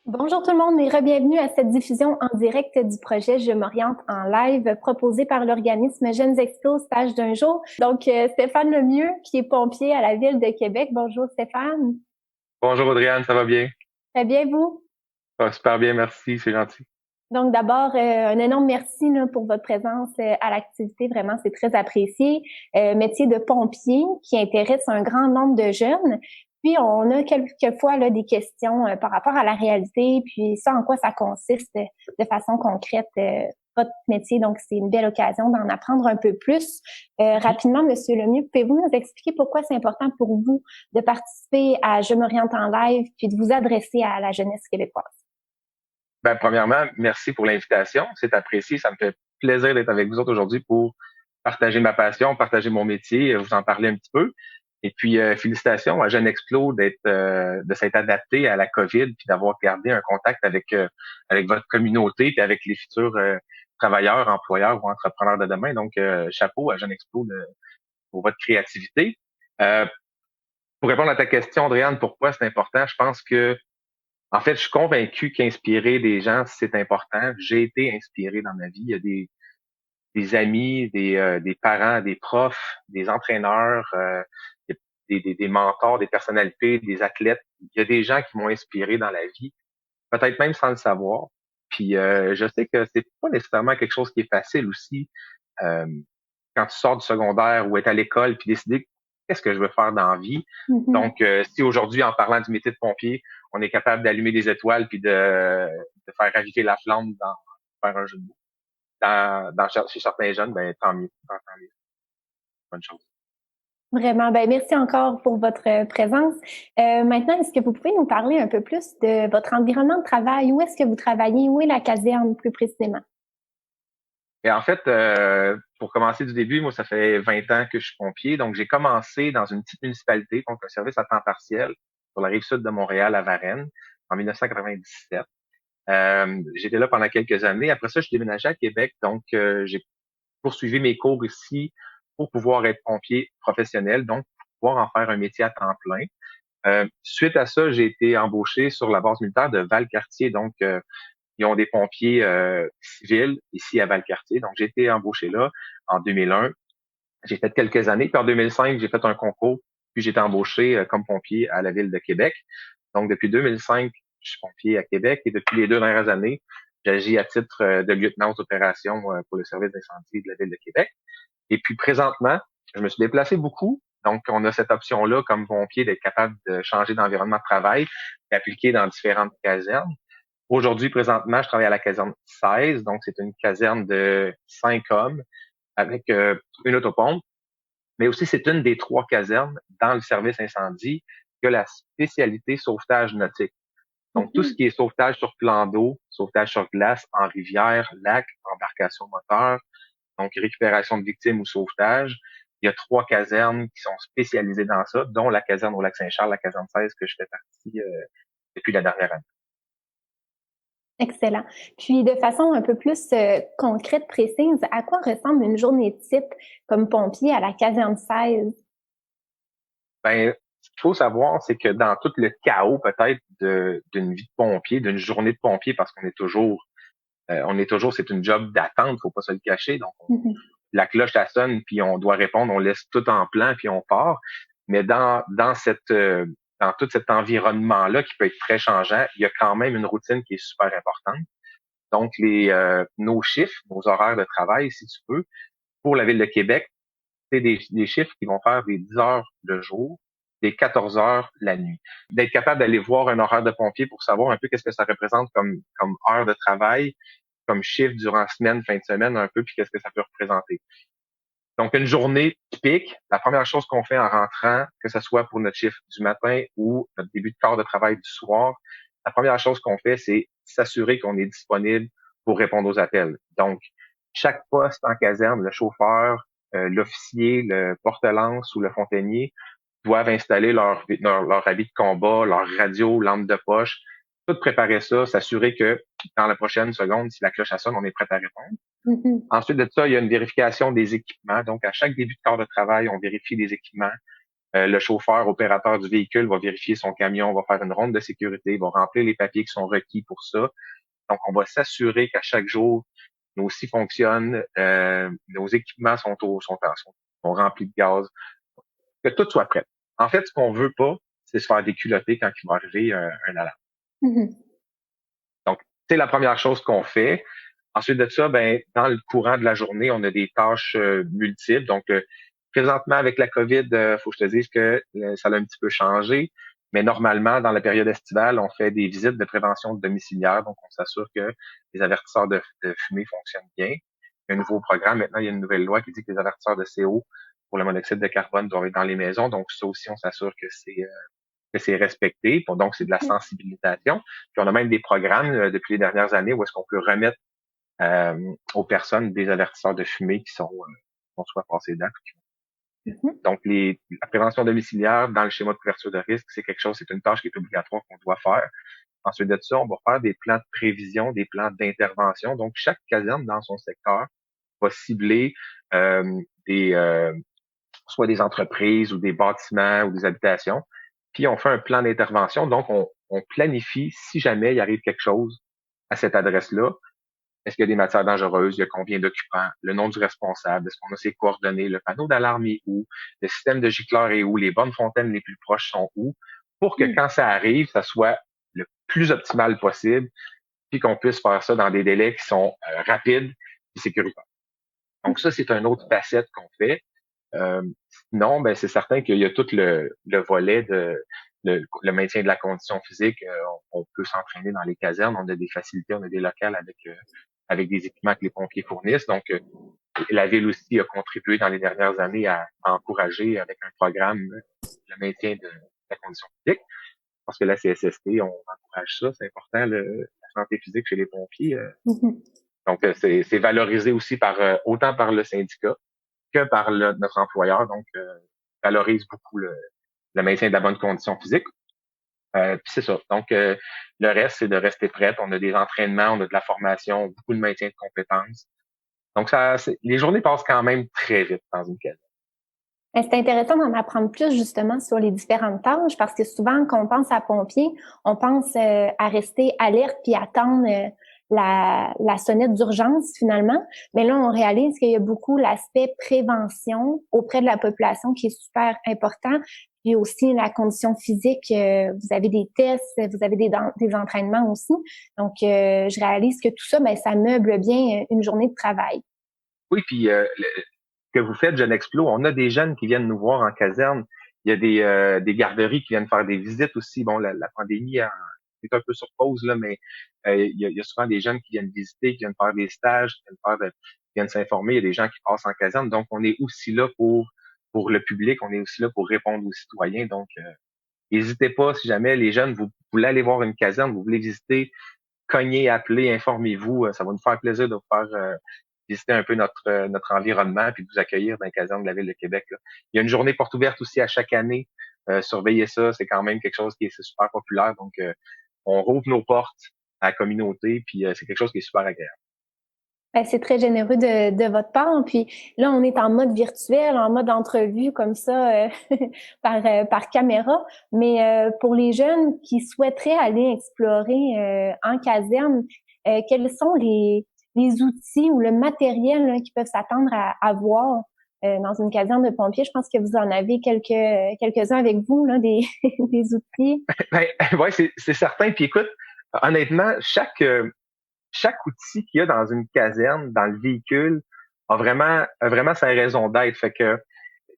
Bonjour tout le monde et bienvenue à cette diffusion en direct du projet Je m'oriente en live proposé par l'organisme Jeunes Explos Stage d'un jour. Donc, Stéphane Lemieux, qui est pompier à la Ville de Québec. Bonjour Stéphane. Bonjour Audriane, ça va bien? Très bien, vous? Ça va super bien, merci, c'est gentil. Donc, d'abord, un énorme merci là, pour votre présence à l'activité. Vraiment, c'est très apprécié. Métier de pompier qui intéresse un grand nombre de jeunes. Puis, on a quelquefois là, des questions par rapport à la réalité, puis ça, en quoi ça consiste de façon concrète, votre métier. Donc, c'est une belle occasion d'en apprendre un peu plus. Rapidement, Monsieur Lemieux, pouvez-vous nous expliquer pourquoi c'est important pour vous de participer à Je m'oriente en live, puis de vous adresser à la jeunesse québécoise? Ben, premièrement, merci pour l'invitation, c'est apprécié, ça me fait plaisir d'être avec vous autres aujourd'hui pour partager ma passion, partager mon métier, vous en parler un petit peu. Et puis, félicitations à Jeune Explo de s'être adapté à la COVID puis d'avoir gardé un contact avec votre communauté puis avec les futurs travailleurs, employeurs ou entrepreneurs de demain. Donc, chapeau à Jeune Explo pour votre créativité. Euh, pour répondre à ta question, Adriane, pourquoi c'est important? Je pense que En fait, je suis convaincu qu'inspirer des gens, c'est important. J'ai été inspiré dans ma vie. Il y a des amis, des parents, des profs, des entraîneurs, des mentors, des personnalités, des athlètes. Il y a des gens qui m'ont inspiré dans la vie, peut-être même sans le savoir. Puis je sais que c'est pas nécessairement quelque chose qui est facile aussi. Euh, Quand tu sors du secondaire ou être à l'école puis décider qu'est-ce que je veux faire dans la vie. Mhm. Donc, si aujourd'hui, en parlant du métier de pompier, on est capable d'allumer des étoiles puis de faire raviver la flamme dans faire un jeu de mots chez certains jeunes, ben tant mieux, tant mieux, bonne chose. Vraiment, ben merci encore pour votre présence. Maintenant, est-ce que vous pouvez nous parler un peu plus de votre environnement de travail? Où est-ce que vous travaillez? Où est la caserne plus précisément? Et en fait, pour commencer du début, moi, ça fait 20 ans que je suis pompier. Donc, j'ai commencé dans une petite municipalité, donc un service à temps partiel sur la rive sud de Montréal, à Varennes, en 1997. J'étais là pendant quelques années. Après ça, je suis déménagé à Québec, donc j'ai poursuivi mes cours ici pour pouvoir être pompier professionnel, donc pour pouvoir en faire un métier à temps plein. Suite à ça, j'ai été embauché sur la base militaire de Valcartier, donc ils ont des pompiers civils ici à Valcartier. Donc j'ai été embauché là en 2001. J'ai fait quelques années, puis en 2005, j'ai fait un concours, puis j'ai été embauché comme pompier à la ville de Québec. Donc depuis 2005, je suis pompier à Québec et depuis les 2 dernières années, j'agis à titre de lieutenant d'opération pour le service d'incendie de la ville de Québec. Et puis présentement, je me suis déplacé beaucoup. Donc, on a cette option-là comme pompier d'être capable de changer d'environnement de travail, d'appliquer dans différentes casernes. Aujourd'hui, présentement, je travaille à la caserne 16, donc c'est une caserne de 5 hommes avec une autopompe, mais aussi c'est une des 3 casernes dans le service incendie qui a la spécialité sauvetage nautique. Donc, tout ce Mhm. qui est sauvetage sur plan d'eau, sauvetage sur glace, en rivière, lac, embarcation moteur, donc récupération de victimes ou sauvetage. Il y a 3 casernes qui sont spécialisées dans ça, dont la caserne au Lac-Saint-Charles, la caserne 16, que je fais partie depuis la dernière année. Excellent. Puis, de façon un peu plus concrète, précise, à quoi ressemble une journée type comme pompier à la caserne 16? Ben, ce qu'il faut savoir, c'est que dans tout le chaos peut-être d'une vie de pompier, d'une journée de pompier, parce qu'on est toujours, c'est une job d'attente, faut pas se le cacher. Donc, Mhm. la cloche elle sonne, puis on doit répondre, on laisse tout en plan, puis on part. Mais dans tout cet environnement-là qui peut être très changeant, il y a quand même une routine qui est super importante. Donc, nos chiffres, nos horaires de travail, si tu veux, pour la ville de Québec, c'est des chiffres qui vont faire des 10 heures le jour, des 14 heures la nuit. D'être capable d'aller voir un horaire de pompier pour savoir un peu qu'est-ce que ça représente comme heure de travail, comme chiffre durant la semaine, fin de semaine, un peu, puis qu'est-ce que ça peut représenter. Donc, une journée typique, la première chose qu'on fait en rentrant, que ce soit pour notre chiffre du matin ou notre début de quart de travail du soir, la première chose qu'on fait, c'est s'assurer qu'on est disponible pour répondre aux appels. Donc, chaque poste en caserne, le chauffeur, l'officier, le porte-lance ou le fontainier doivent installer leur habit de combat, leur radio, lampe de poche, tout préparer ça, s'assurer que dans la prochaine seconde, si la cloche sonne, on est prêt à répondre. Mhm. Ensuite de ça, il y a une vérification des équipements. Donc, à chaque début de quart de travail, on vérifie les équipements. Le chauffeur, opérateur du véhicule va vérifier son camion, va faire une ronde de sécurité, va remplir les papiers qui sont requis pour ça. Donc, on va s'assurer qu'à chaque jour, nos scies fonctionnent, nos équipements sont remplis de gaz, que tout soit prêt. En fait, ce qu'on veut pas, c'est se faire déculotter quand il va arriver un alarme. Mhm. Donc, c'est la première chose qu'on fait. Ensuite de ça, ben, dans le courant de la journée, on a des tâches multiples. Donc, présentement, avec la COVID, faut que je te dise que ça a un petit peu changé. Mais normalement, dans la période estivale, on fait des visites de prévention domiciliaire. Donc, on s'assure que les avertisseurs de fumée fonctionnent bien. Il y a un nouveau programme. Maintenant, il y a une nouvelle loi qui dit que les avertisseurs de CO pour le monoxyde de carbone doivent être dans les maisons. Donc, ça aussi, on s'assure que c'est respecté. Donc, c'est de la sensibilisation. Puis, on a même des programmes depuis les dernières années où est-ce qu'on peut remettre aux personnes des avertisseurs de fumée qui sont soit passés dedans. Mhm. Donc, la prévention domiciliaire dans le schéma de couverture de risque, c'est une tâche qui est obligatoire qu'on doit faire. Ensuite de ça, on va faire des plans de prévision, des plans d'intervention. Donc, chaque caserne dans son secteur va cibler des soit des entreprises ou des bâtiments ou des habitations. Puis, on fait un plan d'intervention. Donc, on planifie si jamais il arrive quelque chose à cette adresse-là. Est-ce qu'il y a des matières dangereuses? Il y a combien d'occupants? Le nom du responsable? Est-ce qu'on a ses coordonnées? Le panneau d'alarme est où? Le système de gicleur est où? Les bonnes fontaines les plus proches sont où? Pour que quand ça arrive, ça soit le plus optimal possible, puis qu'on puisse faire ça dans des délais qui sont rapides et sécuritaires. Donc ça, c'est une autre facette qu'on fait. Sinon, ben c'est certain qu'il y a tout le volet de le maintien de la condition physique. On peut s'entraîner dans les casernes. On a des facilités, on a des locales avec des équipements que les pompiers fournissent. Donc, la ville aussi a contribué dans les dernières années à encourager avec un programme le maintien de la condition physique. Parce que la CSST, on encourage ça, c'est important, la santé physique chez les pompiers. Mhm. Donc, c'est valorisé aussi autant par le syndicat que par notre employeur. Donc, valorise beaucoup le maintien de la bonne condition physique. Puis c'est ça. Donc, le reste, c'est de rester prête. On a des entraînements, on a de la formation, beaucoup de maintien de compétences. Donc, les journées passent quand même très vite dans une caserne. C'est intéressant d'en apprendre plus justement sur les différentes tâches parce que souvent quand on pense à pompiers, on pense à rester alerte puis attendre la sonnette d'urgence finalement. Mais là, on réalise qu'il y a beaucoup l'aspect prévention auprès de la population qui est super important. Puis aussi la condition physique, vous avez des tests, vous avez des entraînements aussi. Donc, je réalise que tout ça, ben, ça meuble bien une journée de travail. Oui, puis que vous faites, Jeune Explo, on a des jeunes qui viennent nous voir en caserne. Il y a des garderies qui viennent faire des visites aussi. Bon, la pandémie est un peu sur pause, là, mais il y a souvent des jeunes qui viennent visiter, qui viennent faire des stages, qui viennent s'informer. Il y a des gens qui passent en caserne. Donc, on est aussi là pour le public. On est aussi là pour répondre aux citoyens. Donc, n'hésitez pas, si jamais les jeunes, vous voulez aller voir une caserne, vous voulez visiter, cognez, appelez, informez-vous. Ça va nous faire plaisir de vous faire visiter un peu notre environnement puis de vous accueillir dans les casernes de la Ville de Québec. Là. Il y a une journée porte ouverte aussi à chaque année. Surveillez ça, c'est quand même quelque chose qui est super populaire. Donc, on rouvre nos portes à la communauté, puis c'est quelque chose qui est super agréable. Ben, c'est très généreux de votre part. Puis là, on est en mode virtuel, en mode entrevue comme ça par caméra. Mais pour les jeunes qui souhaiteraient aller explorer en caserne, quels sont les outils ou le matériel là, qu'ils peuvent s'attendre à voir dans une caserne de pompiers? Je pense que vous en avez quelques-uns avec vous, là, des, des outils. Ben, ouais, c'est certain. Puis écoute, honnêtement, chaque outil qu'il y a dans une caserne, dans le véhicule, a vraiment sa raison d'être. Fait que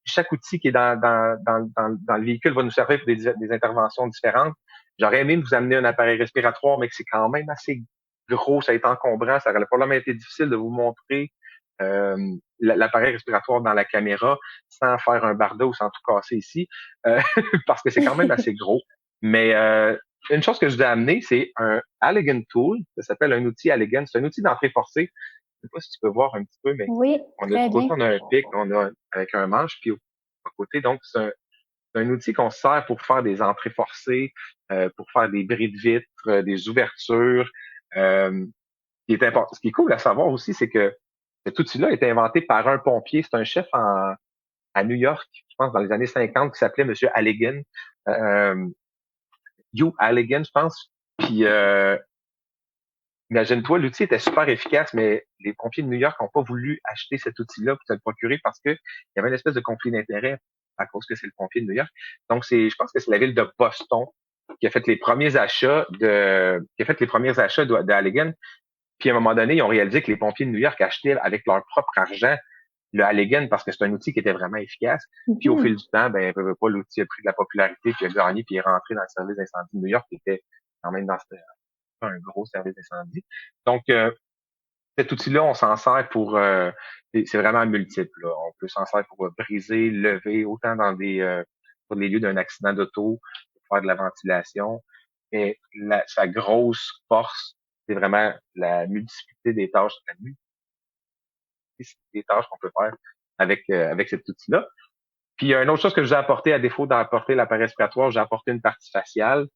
chaque outil qui est dans le véhicule va nous servir pour des interventions différentes. J'aurais aimé vous amener un appareil respiratoire, mais que c'est quand même assez gros, ça a été encombrant, ça aurait probablement été difficile de vous montrer euh, l'appareil respiratoire dans la caméra sans faire un bardeau ou sans tout casser ici, parce que c'est quand même assez gros. Mais une chose que je vous ai amené, c'est un Allegan Tool, ça s'appelle un outil Allegan, c'est un outil d'entrée forcée. Je sais pas si tu peux voir un petit peu, mais Oui, on a très du côté, bien. on a un pic, on a avec un manche, puis à côté, donc c'est un outil qu'on sert pour faire des entrées forcées, pour faire des bris de vitres, des ouvertures. Ce qui est important, ce qui est cool à savoir aussi, c'est que cet outil-là a été inventé par un pompier. C'est un chef à New York, je pense dans les années 50, qui s'appelait Monsieur Halligan, euh, Hugh Halligan, je pense. Puis imagine-toi, l'outil était super efficace, mais les pompiers de New York n'ont pas voulu acheter cet outil-là pour se le procurer parce que il y avait une espèce de conflit d'intérêt à cause que c'est le pompier de New York. Donc je pense que c'est la ville de Boston qui a fait les premiers achats de Halligan. Puis à un moment donné, ils ont réalisé que les pompiers de New York achetaient avec leur propre argent le Halligan parce que c'est un outil qui était vraiment efficace. Puis au fil du temps, pas, l'outil a pris de la popularité, puis a gagné, puis est rentré dans le service d'incendie de New York, qui était quand même dans un gros service d'incendie. Donc, cet outil-là, on s'en sert pour, c'est vraiment multiple. Là. On peut s'en servir pour briser, lever, autant dans pour les lieux d'un accident d'auto, pour faire de la ventilation. Mais sa grosse force, c'est vraiment la multiplicité des tâches, des tâches qu'on peut faire avec cet outil-là. Puis il y a une autre chose que je vous ai apporté, à défaut d'apporter l'appareil respiratoire, j'ai apporté une partie faciale.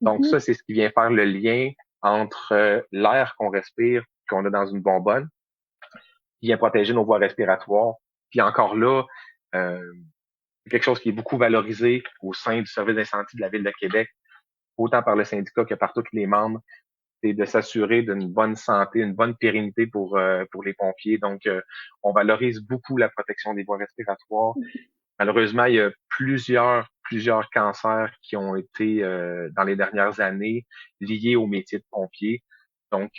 Donc ça, c'est ce qui vient faire le lien entre l'air qu'on respire, qu'on a dans une bonbonne, qui vient protéger nos voies respiratoires. Puis encore là, c'est quelque chose qui est beaucoup valorisé au sein du service d'incendie de la Ville de Québec, autant par le syndicat que par tous les membres, c'est de s'assurer d'une bonne santé, une bonne pérennité pour les pompiers. Donc, on valorise beaucoup la protection des voies respiratoires. Malheureusement, il y a plusieurs cancers qui ont été dans les dernières années liés au métier de pompier. Donc,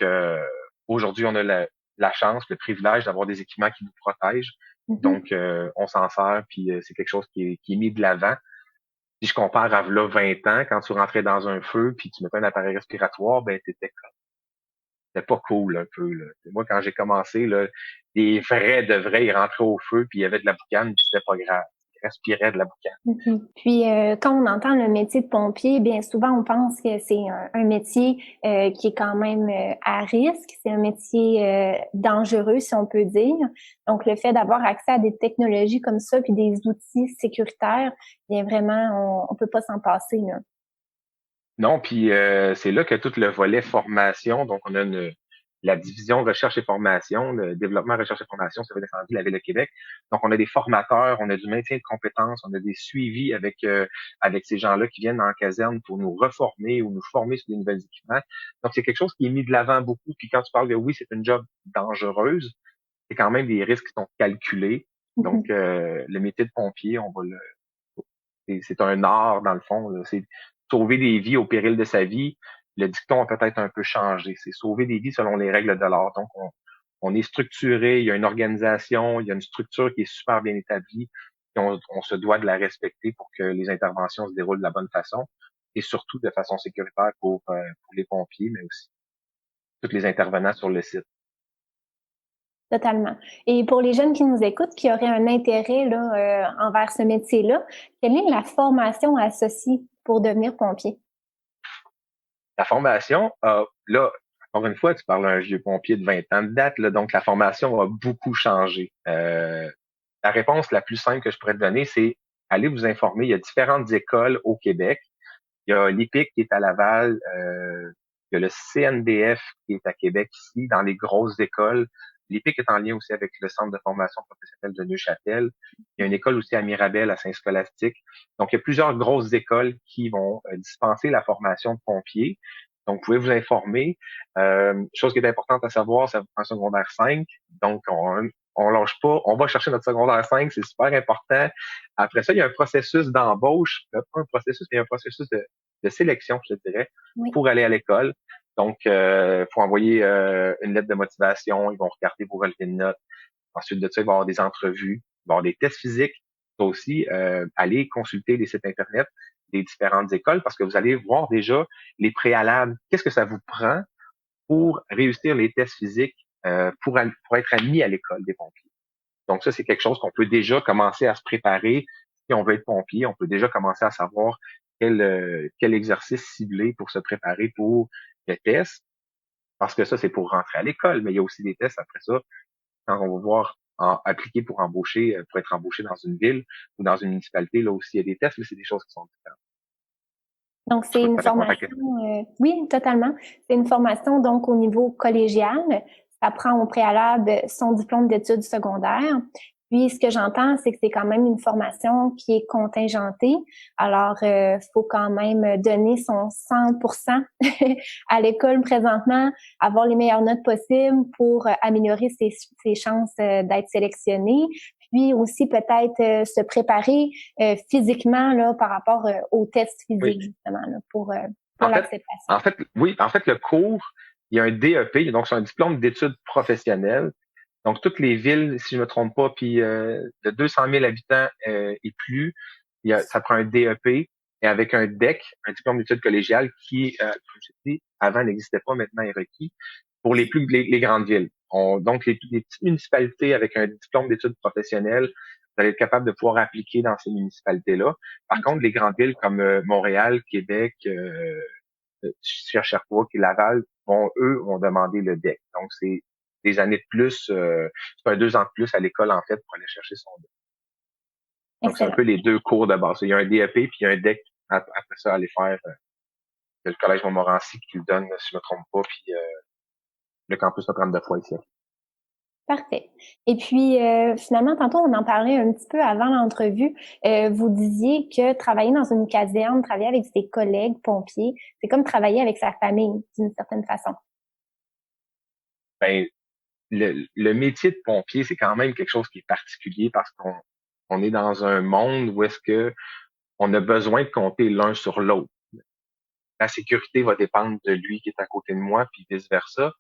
aujourd'hui, on a la chance, le privilège d'avoir des équipements qui nous protègent. Donc, on s'en sert, puis c'est quelque chose qui est mis de l'avant. Si je compare à là 20 ans, quand tu rentrais dans un feu, puis tu mettais un appareil respiratoire, c'était pas cool un peu. Là. Moi, quand j'ai commencé, là, les vrais de vrais, ils rentraient au feu, puis il y avait de la boucane, puis c'était pas grave. Ils respiraient de la boucane. Puis quand on entend le métier de pompier, bien souvent on pense que c'est un métier qui est quand même à risque, c'est un métier dangereux si on peut dire. Donc le fait d'avoir accès à des technologies comme ça puis des outils sécuritaires, bien vraiment on peut pas s'en passer là. Non, puis c'est là que tout le volet formation, donc on a la division recherche et formation, le développement recherche et formation, ça veut défendre la Ville de Québec. Donc on a des formateurs, on a du maintien de compétences, on a des suivis avec ces gens-là qui viennent en caserne pour nous reformer ou nous former sur des nouvelles équipements. Donc c'est quelque chose qui est mis de l'avant beaucoup. Puis quand tu parles de oui, c'est une job dangereuse, c'est quand même des risques qui sont calculés. Donc le métier de pompier, c'est un art dans le fond. Là. C'est sauver des vies au péril de sa vie. Le dicton a peut-être un peu changé. C'est sauver des vies selon les règles de l'art. Donc, on est structuré, il y a une organisation, il y a une structure qui est super bien établie. Et on se doit de la respecter pour que les interventions se déroulent de la bonne façon et surtout de façon sécuritaire pour les pompiers, mais aussi tous les intervenants sur le site. Totalement. Et pour les jeunes qui nous écoutent, qui auraient un intérêt là, envers ce métier-là, quelle est la formation associée pour devenir pompier? La formation, là, encore une fois, tu parles d'un vieux pompier de 20 ans de date, là, donc la formation a beaucoup changé. La réponse la plus simple que je pourrais te donner, c'est allez vous informer. Il y a différentes écoles au Québec. Il y a l'IPIC qui est à Laval, il y a le CNDF qui est à Québec ici, dans les grosses écoles. L'IPIC est en lien aussi avec le Centre de formation professionnelle de Neuchâtel. Il y a une école aussi à Mirabel, à Saint-Scolastique. Donc, il y a plusieurs grosses écoles qui vont dispenser la formation de pompiers. Donc, vous pouvez vous informer. Chose qui est importante à savoir, c'est un secondaire 5. Donc, on lâche pas. On va chercher notre secondaire 5. C'est super important. Après ça, il y a un processus d'embauche. Pas un processus, mais un processus de sélection, je dirais, pour aller à l'école. Donc, faut envoyer une lettre de motivation. Ils vont regarder vos relevés de notes. Ensuite de ça, il va y avoir des entrevues. Il va y avoir des tests physiques. Il faut aussi aller consulter les sites Internet des différentes écoles parce que vous allez voir déjà les préalables. Qu'est-ce que ça vous prend pour réussir les tests physiques pour être admis à l'école des pompiers? Donc ça, c'est quelque chose qu'on peut déjà commencer à se préparer. Si on veut être pompier, on peut déjà commencer à savoir quel exercice cibler pour se préparer pour le test. Parce que ça, c'est pour rentrer à l'école, mais il y a aussi des tests après ça, quand on va voir appliquer pour embaucher, pour être embauché dans une ville ou dans une municipalité, là aussi, il y a des tests, mais c'est des choses qui sont différentes. Donc, c'est une formation, oui, totalement. C'est une formation, donc, au niveau collégial. Ça prend au préalable son diplôme d'études secondaires. Puis, ce que j'entends, c'est que c'est quand même une formation qui est contingentée. Alors, faut quand même donner son 100% à l'école présentement, avoir les meilleures notes possibles pour améliorer ses chances d'être sélectionné. Puis aussi peut-être se préparer physiquement là par rapport aux tests Oui. physiques justement là, pour En fait, l'acceptation. oui, en fait, le cours, il y a un DEP, donc c'est un diplôme d'études professionnelles. Donc, toutes les villes, si je me trompe pas, puis de 200 000 habitants et plus, ça prend un DEP et avec un DEC, un diplôme d'études collégiales, qui, comme je dis, avant n'existait pas, maintenant est requis pour les grandes villes. Donc, les petites municipalités avec un diplôme d'études professionnelles, vous allez être capable de pouvoir appliquer dans ces municipalités-là. Par contre, les grandes villes comme Montréal, Québec, Sherbrooke et Laval vont demander le DEC. Donc, c'est des années de plus, c'est un 2 ans de plus à l'école, en fait, pour aller chercher son DEC. Donc, c'est un Excellent. peu les deux cours de base. Il y a un DEP puis il y a un DEC après ça à aller faire. Il y a le Collège Montmorency qui le donne, si je me trompe pas, puis le campus Notre-Dame-de-Foix ici. Parfait. Et puis, finalement, tantôt, on en parlait un petit peu avant l'entrevue. Vous disiez que travailler dans une caserne, travailler avec ses collègues pompiers, c'est comme travailler avec sa famille, d'une certaine façon. Ben, le métier de pompier, c'est quand même quelque chose qui est particulier parce qu'on est dans un monde où est-ce que on a besoin de compter l'un sur l'autre. La sécurité va dépendre de lui qui est à côté de moi, puis vice-versa.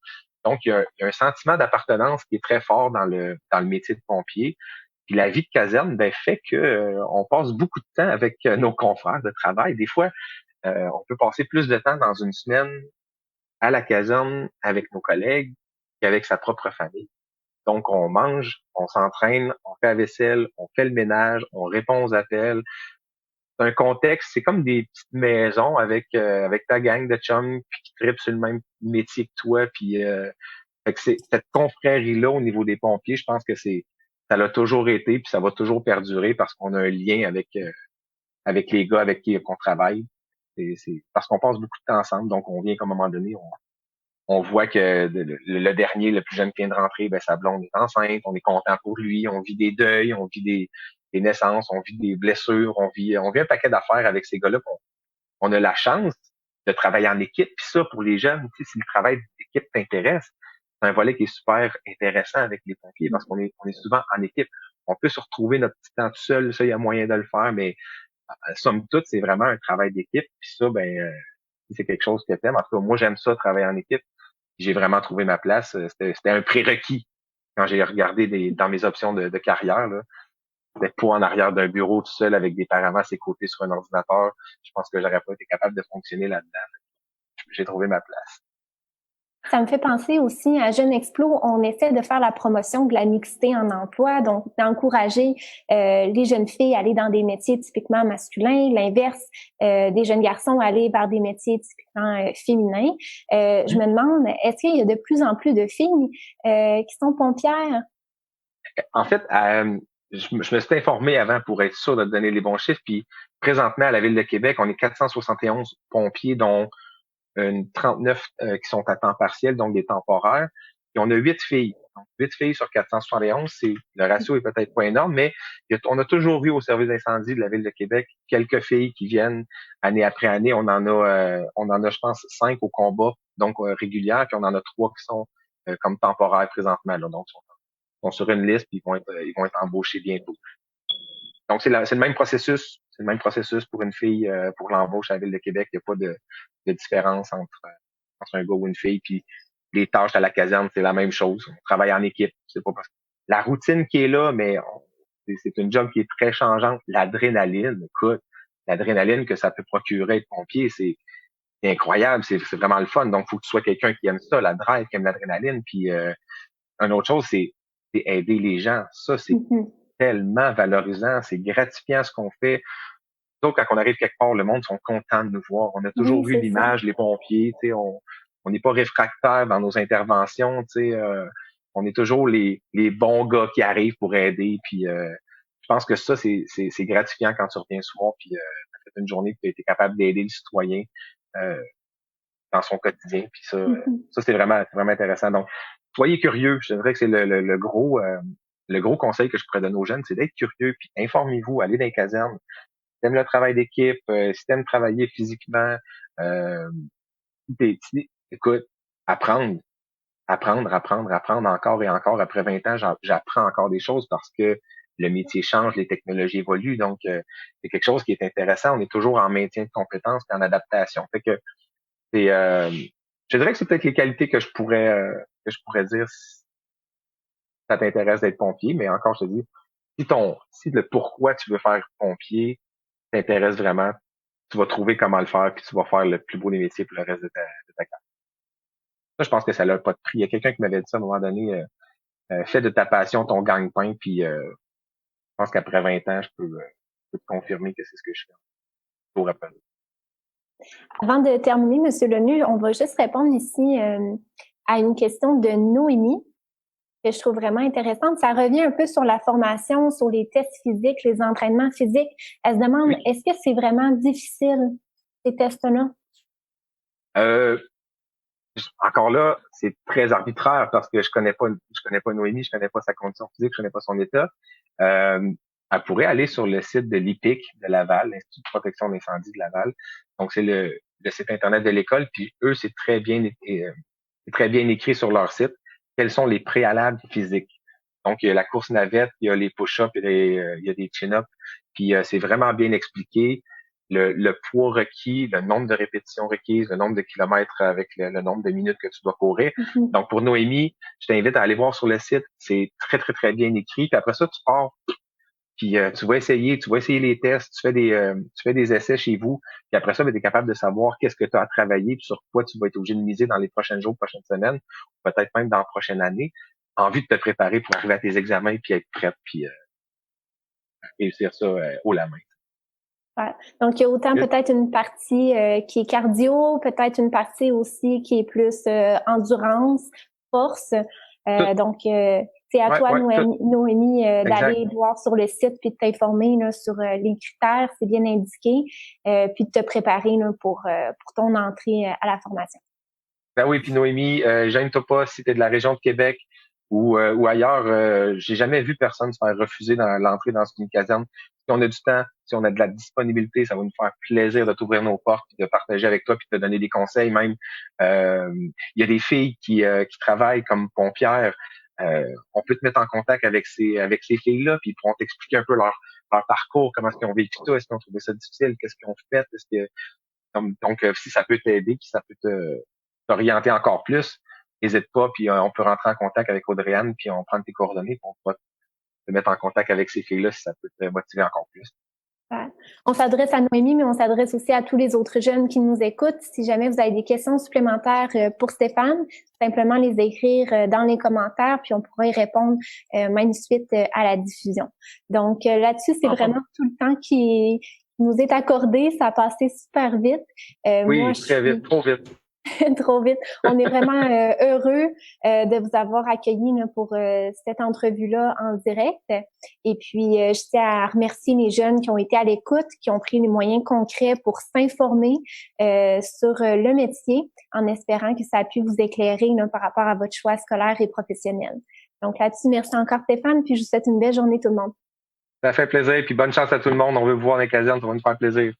Donc, il y a un sentiment d'appartenance qui est très fort dans le métier de pompier. Puis la vie de caserne, ben, fait que on passe beaucoup de temps avec nos confrères de travail. Des fois, on peut passer plus de temps dans une semaine à la caserne avec nos collègues qu'avec sa propre famille. Donc, on mange, on s'entraîne, on fait la vaisselle, on fait le ménage, on répond aux appels. C'est un contexte, c'est comme des petites maisons avec ta gang de chums puis qui trippent sur le même métier que toi. Puis fait que c'est cette confrérie-là au niveau des pompiers, je pense que ça l'a toujours été puis ça va toujours perdurer parce qu'on a un lien avec les gars avec qui on travaille. C'est parce qu'on passe beaucoup de temps ensemble, donc on vient qu'à un moment donné, on voit que le dernier, le plus jeune qui vient de rentrer, ben sa blonde est enceinte, on est content pour lui, on vit des deuils, on vit des naissances, on vit des blessures, on vit un paquet d'affaires avec ces gars-là. On a la chance de travailler en équipe. Puis ça, pour les jeunes, tu sais, si le travail d'équipe t'intéresse, c'est un volet qui est super intéressant avec les pompiers parce on est souvent en équipe. On peut se retrouver notre petit temps tout seul, ça, il y a moyen de le faire, mais somme toute, c'est vraiment un travail d'équipe. Puis ça, ben, c'est quelque chose que t'aimes. En tout cas, moi, j'aime ça, travailler en équipe. J'ai vraiment trouvé ma place. C'était un prérequis quand j'ai regardé dans mes options de carrière. Là. D'être pas en arrière d'un bureau tout seul avec des paravents à ses côtés sur un ordinateur. Je pense que j'aurais pas été capable de fonctionner là-dedans. J'ai trouvé ma place. Ça me fait penser aussi à Jeune Explo, on essaie de faire la promotion de la mixité en emploi, donc d'encourager les jeunes filles à aller dans des métiers typiquement masculins, l'inverse, des jeunes garçons à aller vers des métiers typiquement féminins. Je me demande, est-ce qu'il y a de plus en plus de filles qui sont pompières? En fait, je me suis informé avant pour être sûr de donner les bons chiffres. Puis présentement, à la Ville de Québec, on est 471 pompiers, dont une 39 qui sont à temps partiel, donc des temporaires. Et on a 8 filles. Donc, 8 filles sur 471, le ratio est peut-être pas énorme, mais on a toujours eu au service d'incendie de la Ville de Québec quelques filles qui viennent année après année. On en a, je pense, 5 au combat, donc régulières, puis on en a 3 qui sont comme temporaires présentement. Là, donc, sont sur une liste, puis ils vont être embauchés bientôt. Donc, c'est le même processus. C'est le même processus pour une fille, pour l'embauche à la Ville de Québec. Il n'y a pas de différence entre un gars ou une fille. Puis les tâches à la caserne, c'est la même chose. On travaille en équipe. C'est pas parce que la routine qui est là, mais c'est une job qui est très changeante. L'adrénaline, écoute, l'adrénaline que ça peut procurer être pompier, c'est incroyable. C'est vraiment le fun. Donc, il faut que tu sois quelqu'un qui aime ça, la drive, qui aime l'adrénaline. Puis une autre chose, c'est aider les gens. Ça, c'est tellement valorisant, c'est gratifiant ce qu'on fait. Donc, quand on arrive quelque part, le monde sont contents de nous voir. On a Oui, toujours vu c'est ça. l'image, les pompiers, tu sais, on n'est pas réfractaire dans nos interventions, tu sais, on est toujours les bons gars qui arrivent pour aider. Puis, je pense que ça, c'est gratifiant quand tu reviens souvent, puis t'as fait une journée que tu as été capable d'aider le citoyen euh, dans son quotidien. Puis ça, c'est vraiment intéressant. Donc, soyez curieux. Je dirais que c'est le gros. le gros conseil que je pourrais donner aux jeunes, c'est d'être curieux, puis informez-vous, allez dans les casernes. Si t'aimes le travail d'équipe, si t'aimes travailler physiquement, euh, écoute, apprendre, apprendre encore et encore. Après 20 ans, j'apprends encore des choses parce que le métier change, les technologies évoluent. Donc, c'est quelque chose qui est intéressant. On est toujours en maintien de compétences et en adaptation. Fait que c'est, je dirais que c'est peut-être les qualités que je pourrais dire si ça t'intéresse d'être pompier. Mais encore, je te dis, si le pourquoi tu veux faire pompier t'intéresse vraiment, tu vas trouver comment le faire, puis tu vas faire le plus beau des métiers pour le reste de ta carrière. Ça, je pense que ça n'a pas de prix. Il y a quelqu'un qui m'avait dit ça à un moment donné, fais de ta passion ton gagne-pain, puis je pense qu'après 20 ans, je peux te confirmer que c'est ce que je fais pour rappeler. Avant de terminer, Monsieur Lenu, on va juste répondre ici à une question de Noémie que je trouve vraiment intéressante. Ça revient un peu sur la formation, sur les tests physiques, les entraînements physiques. Elle se demande, Oui. est-ce que c'est vraiment difficile, ces tests-là? Encore là, c'est très arbitraire parce que je connais pas Noémie, je connais pas sa condition physique, je connais pas son état. Elle pourrait aller sur le site de l'IPIC de Laval, l'Institut de protection d'incendie de Laval. Donc c'est le site internet de l'école, puis eux c'est très bien écrit sur leur site. Quels sont les préalables physiques? Donc il y a la course navette, il y a les push-ups, il y a des chin-ups, puis c'est vraiment bien expliqué. Le poids requis, le nombre de répétitions requises, le nombre de kilomètres avec le nombre de minutes que tu dois courir. Mm-hmm. Donc, pour Noémie, je t'invite à aller voir sur le site. C'est très, très, très bien écrit. Puis après ça, tu pars, puis tu vas essayer les tests, tu fais des essais chez vous. Puis après ça, tu es capable de savoir qu'est-ce que tu as à travailler, puis sur quoi tu vas être obligé de miser dans les prochains jours, prochaines semaines, ou peut-être même dans la prochaine année, en vue de te préparer pour arriver à tes examens, puis être prête, puis réussir ça haut la main. Ouais. Donc, il y a autant peut-être une partie qui est cardio, peut-être une partie aussi qui est plus endurance, force. Donc, c'est à toi, Noémie, d'aller voir sur le site puis de t'informer là, sur les critères, c'est bien indiqué, puis de te préparer là, pour ton entrée à la formation. Ben oui, puis Noémie, gêne-toi pas si tu es de la région de Québec ou ailleurs. J'ai jamais vu personne se faire refuser dans l'entrée dans une caserne. Si on a du temps, si on a de la disponibilité, ça va nous faire plaisir de t'ouvrir nos portes, puis de partager avec toi, puis de te donner des conseils. Même, il y a des filles qui travaillent comme pompières. On peut te mettre en contact avec ces filles-là, puis ils pourront t'expliquer un peu leur parcours, comment est-ce qu'ils ont vécu ça, est-ce qu'ils ont trouvé ça difficile, qu'est-ce qu'ils ont fait, est-ce que donc si ça peut t'aider, puis ça peut t'orienter encore plus, n'hésite pas, puis on peut rentrer en contact avec Audrey-Anne, puis on prend tes coordonnées, puis on peut te mettre en contact avec ces filles-là si ça peut te motiver encore plus. On s'adresse à Noémie, mais on s'adresse aussi à tous les autres jeunes qui nous écoutent. Si jamais vous avez des questions supplémentaires pour Stéphane, simplement les écrire dans les commentaires, puis on pourra y répondre même suite à la diffusion. Donc là-dessus, c'est vraiment tout le temps qui nous est accordé. Ça a passé super vite. Oui, moi, très vite, trop vite. Trop vite. On est vraiment heureux de vous avoir accueillis pour cette entrevue-là en direct. Et puis, je tiens à remercier les jeunes qui ont été à l'écoute, qui ont pris les moyens concrets pour s'informer sur le métier, en espérant que ça a pu vous éclairer par rapport à votre choix scolaire et professionnel. Donc là-dessus, merci encore Stéphane, puis je vous souhaite une belle journée tout le monde. Ça fait plaisir, puis bonne chance à tout le monde. On veut vous voir dans les casernes, ça va nous faire plaisir.